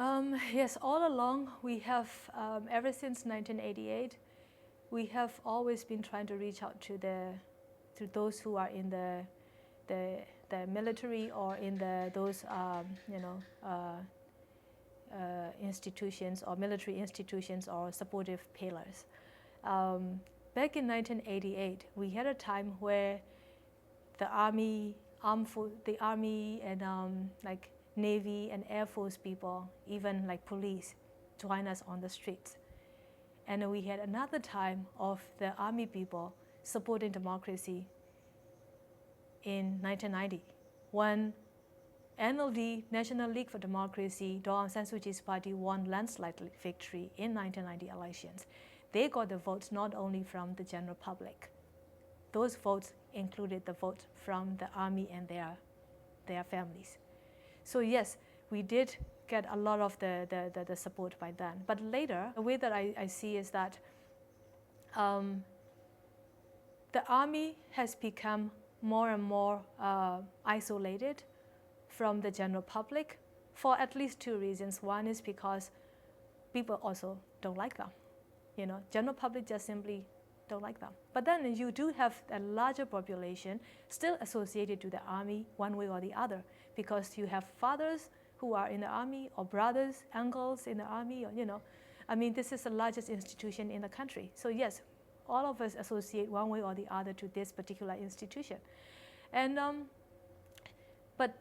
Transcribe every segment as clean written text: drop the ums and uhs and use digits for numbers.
Yes, all along we have, ever since 1988, we have always been trying to reach out to those who are in the military or in those institutions or military institutions or supportive pillars. Back in 1988, we had a time where the army and like Navy and Air Force people, even like police, join us on the streets. And we had another time of the army people supporting democracy in 1990, when NLD, National League for Democracy, Daw Aung San Suu Kyi's party won landslide victory in 1990 elections. They got the votes not only from the general public. Those votes included the votes from the army and their families. So yes, we did get a lot of the support by then. But later, the way that I see is that the army has become more and more isolated from the general public for at least two reasons. One is because people also don't like them. General public just simply don't like them. But then you do have a larger population still associated to the army one way or the other, because you have fathers who are in the army, or brothers, uncles in the army, or this is the largest institution in the country. So yes, all of us associate one way or the other to this particular institution. And but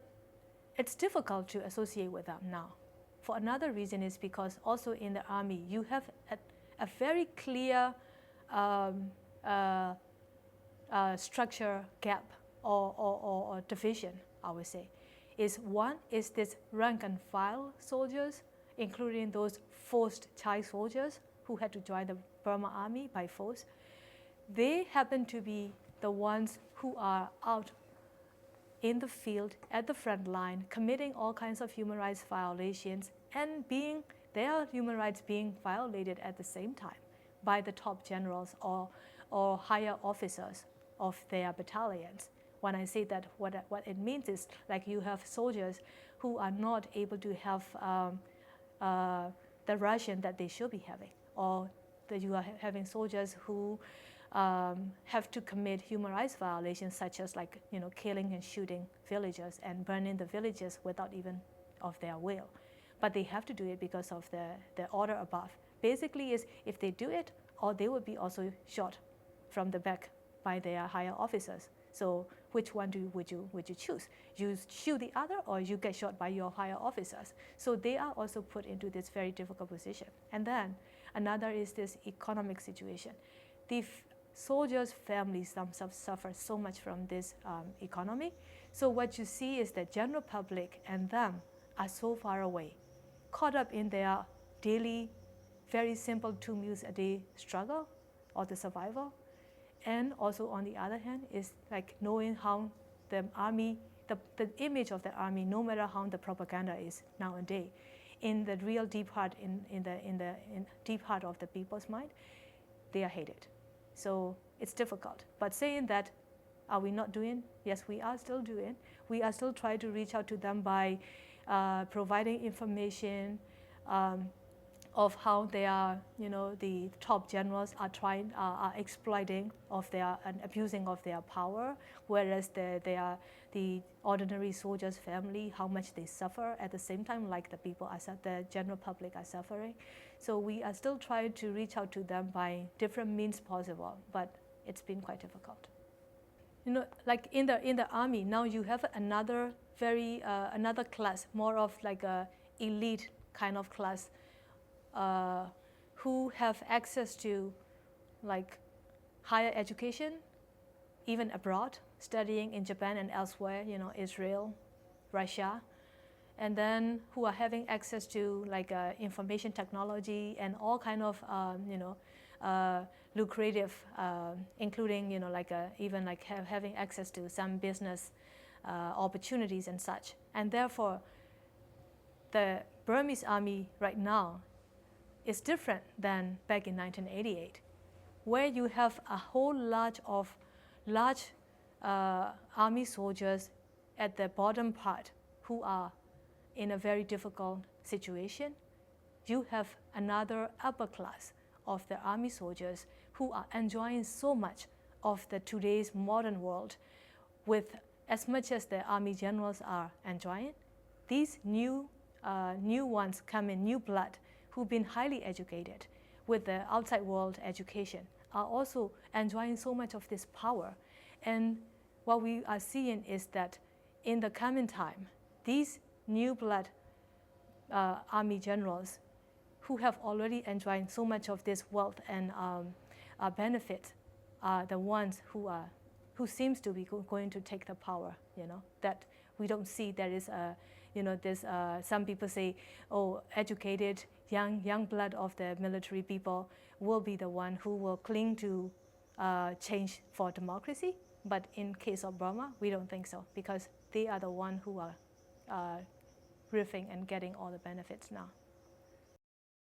it's difficult to associate with them now. For another reason is because also in the army you have a very clear structure gap or division, I would say. One is this rank and file soldiers, including those forced child soldiers who had to join the Burma army by force. They happen to be the ones who are out in the field, at the front line, committing all kinds of human rights violations and their human rights being violated at the same time by the top generals or higher officers of their battalions. When I say that, what it means is like you have soldiers who are not able to have the ration that they should be having, or that you are having soldiers who have to commit human rights violations, such as killing and shooting villagers and burning the villages without even of their will. But they have to do it because of the order above. Basically is if they do it, or they would be also shot from the back by their higher officers. So which one would you choose? You shoot the other, or you get shot by your higher officers. So they are also put into this very difficult position. And then another is this economic situation. The soldiers' families themselves suffer so much from this economy. So what you see is the general public and them are so far away, caught up in their daily, very simple 2 meals a day struggle or the survival. And also on the other hand is like knowing how the army, the image of the army, no matter how the propaganda is nowadays, in the real deep heart, in deep heart of the people's mind, they are hated. So it's difficult. But saying that, are we not doing? Yes, we are still doing. We are still trying to reach out to them by providing information of how they are, the top generals are exploiting of their and abusing of their power, whereas the ordinary soldiers' family, how much they suffer at the same time, like the general public are suffering. So we are still trying to reach out to them by different means possible, but it's been quite difficult. Like in the army now, you have another another class, more of like a elite kind of class, who have access to like higher education, even abroad, studying in Japan and elsewhere, Israel, Russia, and then who are having access to like information technology and all kind of lucrative, including even like having access to some business opportunities and such. And therefore, the Burmese army right now is different than back in 1988, where you have a whole large army soldiers at the bottom part who are in a very difficult situation, you have another upper class of the army soldiers who are enjoying so much of the today's modern world with as much as the army generals are enjoying. These new ones come in, new blood, who've been highly educated with the outside world education, are also enjoying so much of this power. And what we are seeing is that in the coming time, these new blood army generals who have already enjoyed so much of this wealth and benefit are the ones who seems to be going to take the power. That we don't see. There is there's some people say, oh, educated young blood of the military people will be the one who will cling to change for democracy. But in case of Burma, we don't think so, because they are the one who are riffing and getting all the benefits now.